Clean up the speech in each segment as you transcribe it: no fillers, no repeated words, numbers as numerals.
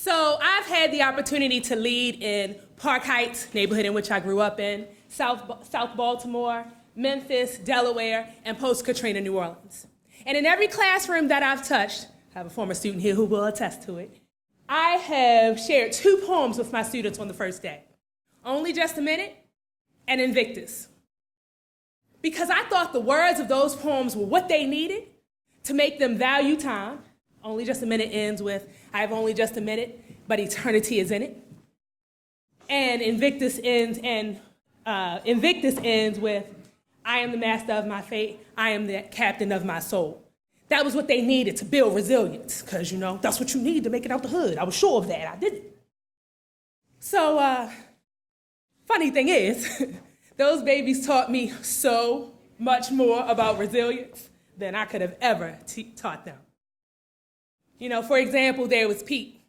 So I've had the opportunity to lead in Park Heights, neighborhood in which I grew up in, South Baltimore, Memphis, Delaware, and post-Katrina New Orleans. And in every classroom that I've touched, I have a former student here who will attest to it, I have shared 2 poems with my students on the first day. Only Just a Minute and Invictus. Because I thought the words of those poems were what they needed to make them value time. Only Just a Minute ends with, I have only just a minute, but eternity is in it. And Invictus ends with, I am the master of my fate, I am the captain of my soul. That was what they needed to build resilience, because, that's what you need to make it out the hood. I was sure of that, I did it. So, funny thing is, those babies taught me so much more about resilience than I could have ever taught them. For example, there was Pete,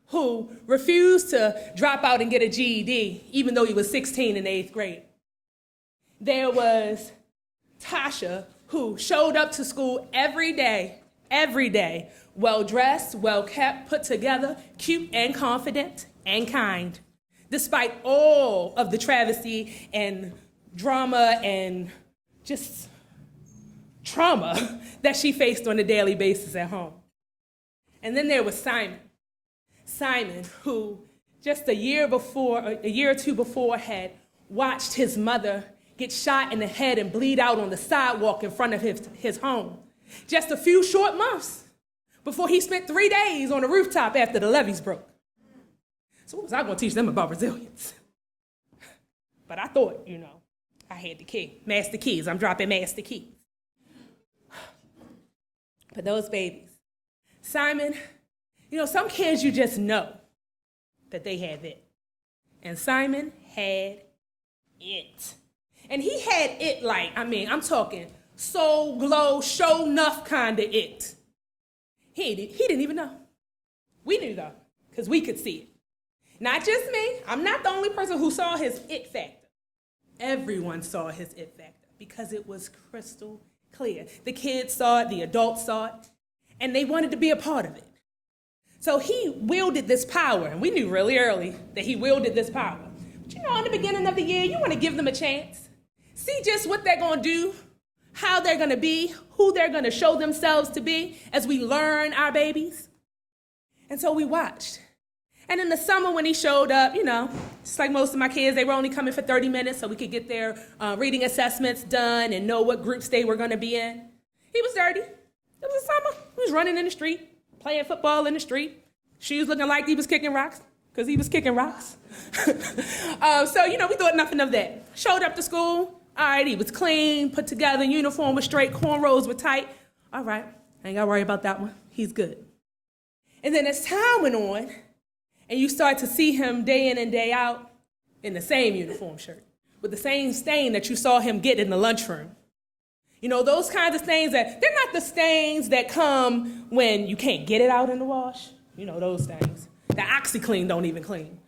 who refused to drop out and get a GED, even though he was 16 in the 8th grade. There was Tasha, who showed up to school every day, well-dressed, well-kept, put together, cute and confident and kind, despite all of the travesty and drama and just trauma that she faced on a daily basis at home. And then there was Simon, who just a year or two before, had watched his mother get shot in the head and bleed out on the sidewalk in front of his home. Just a few short months before he spent 3 days on a rooftop after the levees broke. So what was I going to teach them about resilience? But I thought, I had the key. Master keys. I'm dropping master keys. But those babies. Simon, some kids you just know that they have it. And Simon had it. And he had it I'm talking soul glow, show enough kind of it. He didn't even know. We knew though, because we could see it. Not just me. I'm not the only person who saw his it factor. Everyone saw his it factor because it was crystal clear. The kids saw it, the adults saw it, and they wanted to be a part of it. So he wielded this power, and we knew really early that he wielded this power. But in the beginning of the year, you want to give them a chance. See just what they're going to do, how they're going to be, who they're going to show themselves to be as we learn our babies. And so we watched. And in the summer when he showed up, just like most of my kids, they were only coming for 30 minutes so we could get their reading assessments done and know what groups they were going to be in. He was dirty. It was summer. He was running in the street, playing football in the street. Shoes looking like he was kicking rocks, because he was kicking rocks. So, we thought nothing of that. Showed up to school. All right, he was clean, put together, uniform was straight, cornrows were tight. All right, I ain't got to worry about that one. He's good. And then as time went on, and you start to see him day in and day out in the same uniform shirt, with the same stain that you saw him get in the lunchroom. Those kinds of stains they're not the stains that come when you can't get it out in the wash. Those stains. The OxyClean don't even clean.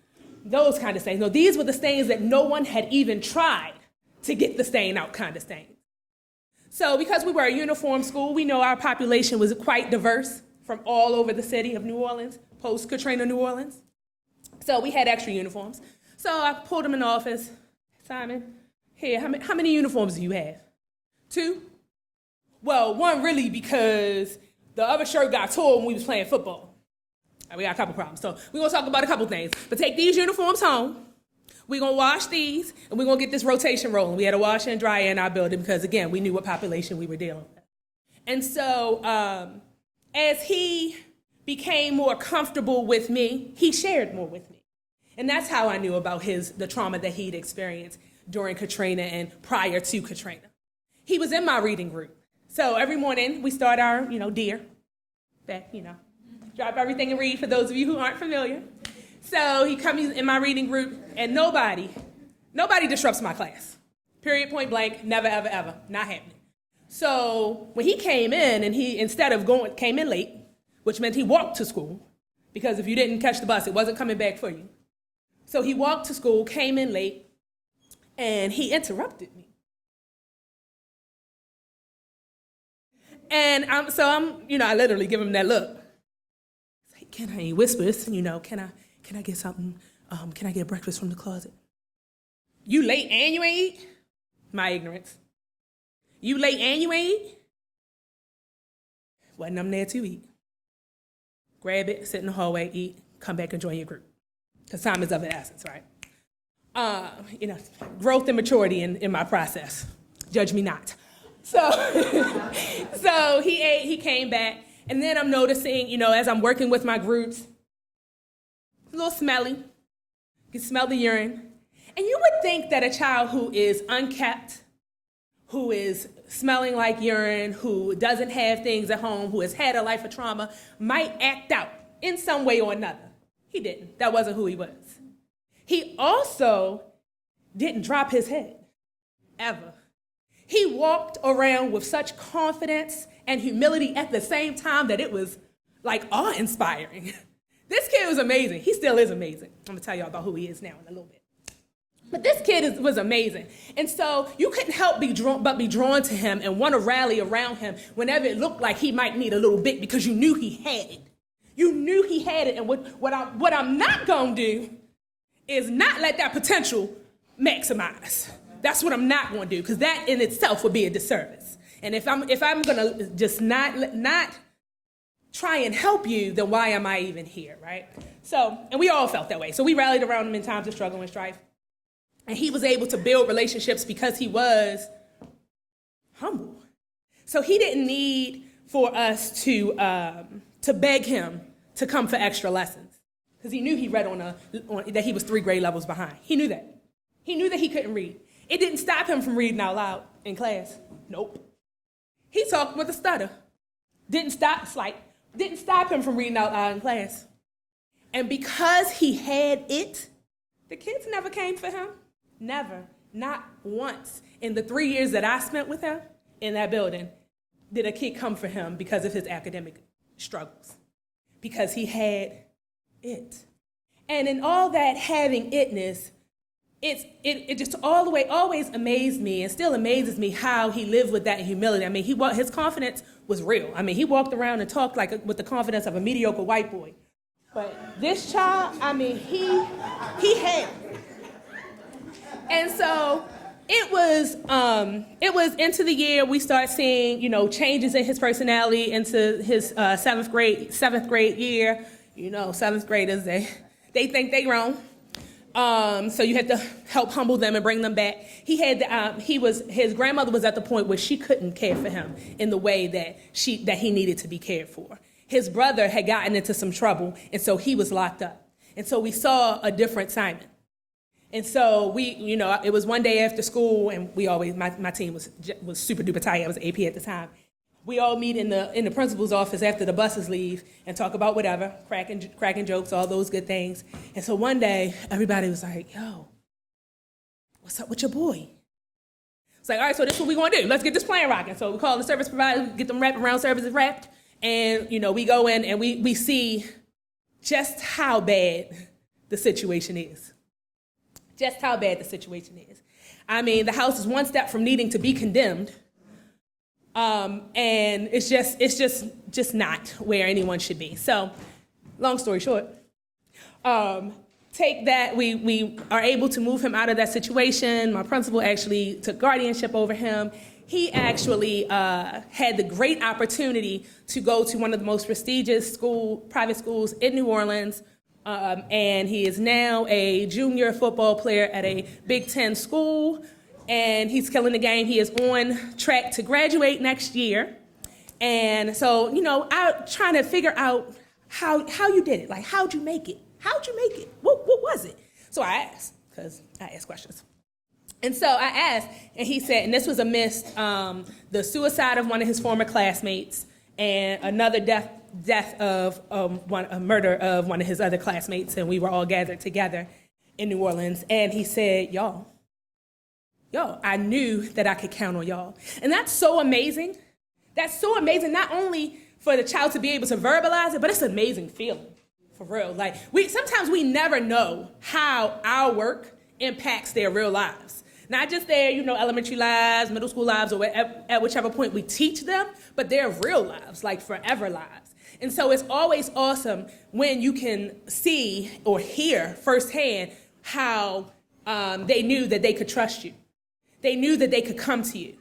Those kind of stains. No, these were the stains that no one had even tried to get the stain out kind of stains. So because we were a uniform school, we know our population was quite diverse from all over the city of New Orleans, post-Katrina New Orleans. So we had extra uniforms. So I pulled him in the office. Simon, here, how many uniforms do you have? 2? Well, 1 really because the other shirt got torn when we was playing football. We got a couple problems. So we're going to talk about a couple things. But take these uniforms home. We're going to wash these, and we're going to get this rotation rolling. We had a washer and dryer in our building because, again, we knew what population we were dealing with. And so as he became more comfortable with me, he shared more with me. And that's how I knew about the trauma that he'd experienced during Katrina and prior to Katrina. He was in my reading group. So every morning we start our, dear, that, drop everything and read for those of you who aren't familiar. So he comes in my reading group, and nobody disrupts my class. Period, point blank, never, ever, ever, not happening. So when he came in, and he, instead of came in late, which meant he walked to school, because if you didn't catch the bus, it wasn't coming back for you. So he walked to school, came in late, and he interrupted me. And I literally give him that look. he whispers, can I get something? Can I get breakfast from the closet? You late and you ain't eat? My ignorance. You late and you ain't eat? Wasn't I'm there to eat. Grab it, sit in the hallway, eat, come back and join your group. Because time is of the essence, right? Growth and maturity in my process. Judge me not. So, so he ate, he came back, and then I'm noticing, as I'm working with my groups, a little smelly. You can smell the urine. And you would think that a child who is unkept, who is smelling like urine, who doesn't have things at home, who has had a life of trauma, might act out in some way or another. He didn't. That wasn't who he was. He also didn't drop his head, ever. He walked around with such confidence and humility at the same time that it was like awe-inspiring. This kid was amazing. He still is amazing. I'm going to tell y'all about who he is now in a little bit. But this kid was amazing. And so you couldn't help but be drawn to him and want to rally around him whenever it looked like he might need a little bit because you knew he had it. You knew he had it. And what I'm not going to do is not let that potential maximize. That's what I'm not going to do, because that in itself would be a disservice. And if I'm going to just not try and help you, then why am I even here, right? So, and we all felt that way. So we rallied around him in times of struggle and strife. And he was able to build relationships because he was humble. So he didn't need for us to beg him to come for extra lessons, because he knew he read that he was 3 grade levels behind. He knew that. He knew that he couldn't read. It didn't stop him from reading out loud in class. Nope. He talked with a stutter. Didn't stop him from reading out loud in class. And because he had it, the kids never came for him. Never. Not once. In the 3 years that I spent with him in that building, did a kid come for him because of his academic struggles. Because he had it. And in all that having itness, it just all the way always amazed me and still amazes me how he lived with that humility. I mean, his confidence was real. I mean, he walked around and talked with the confidence of a mediocre white boy. But this child, I mean, he had it. And so it was into the year we start seeing, changes in his personality into his seventh grade year. Seventh graders, they think they grown. So you had to help humble them and bring them back. His grandmother was at the point where she couldn't care for him in the way that he needed to be cared for. His brother had gotten into some trouble, and so he was locked up. And so we saw a different Simon. And so it was one day after school, and my team was super duper tight. I was AP at the time. We all meet in the principal's office after the buses leave and talk about whatever, cracking jokes, all those good things. And so one day, everybody was like, yo, what's up with your boy? It's like, all right, so this is what we're going to do. Let's get this plan rocking. So we call the service provider, get them wraparound services wrapped, and, we go in and we see just how bad the situation is. Just how bad the situation is. I mean, the house is one step from needing to be condemned. And it's just not where anyone should be. So, long story short, take that, we are able to move him out of that situation. My principal actually took guardianship over him. He actually had the great opportunity to go to one of the most prestigious private schools in New Orleans. And he is now a junior football player at a Big Ten school. And he's killing the game. He is on track to graduate next year. And so, I'm trying to figure out how you did it. Like, how'd you make it? How'd you make it? What was it? So I asked, because I ask questions. And so I asked, and he said, and this was amidst the suicide of one of his former classmates and another death of a murder of one of his other classmates, and we were all gathered together in New Orleans. And he said, y'all, I knew that I could count on y'all. And that's so amazing. That's so amazing, not only for the child to be able to verbalize it, but it's an amazing feeling, for real. Like, sometimes we never know how our work impacts their real lives. Not just their, elementary lives, middle school lives, or at whichever point we teach them, but their real lives, like forever lives. And so it's always awesome when you can see or hear firsthand how they knew that they could trust you. They knew that they could come to you.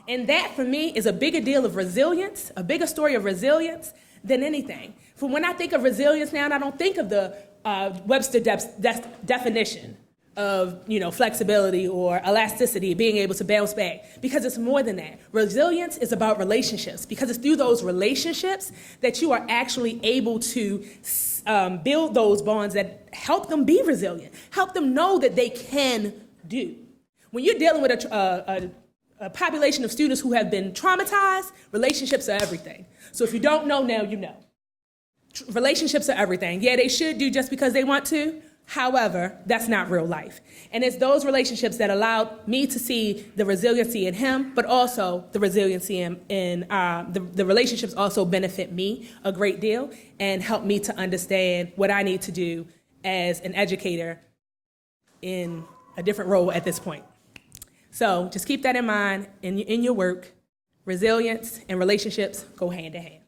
And that, for me, is a bigger deal of resilience, a bigger story of resilience than anything. For when I think of resilience now, I don't think of the Webster definition of, flexibility or elasticity, being able to bounce back, because it's more than that. Resilience is about relationships, because it's through those relationships that you are actually able to build those bonds that help them be resilient, help them know that they can do. When you're dealing with a population of students who have been traumatized, relationships are everything. So if you don't know now, you know. Relationships are everything. Yeah, they should do just because they want to. However, that's not real life. And it's those relationships that allowed me to see the resiliency in him, but also the resiliency in the relationships also benefit me a great deal and help me to understand what I need to do as an educator in a different role at this point. So just keep that in mind in your work. Resilience and relationships go hand in hand.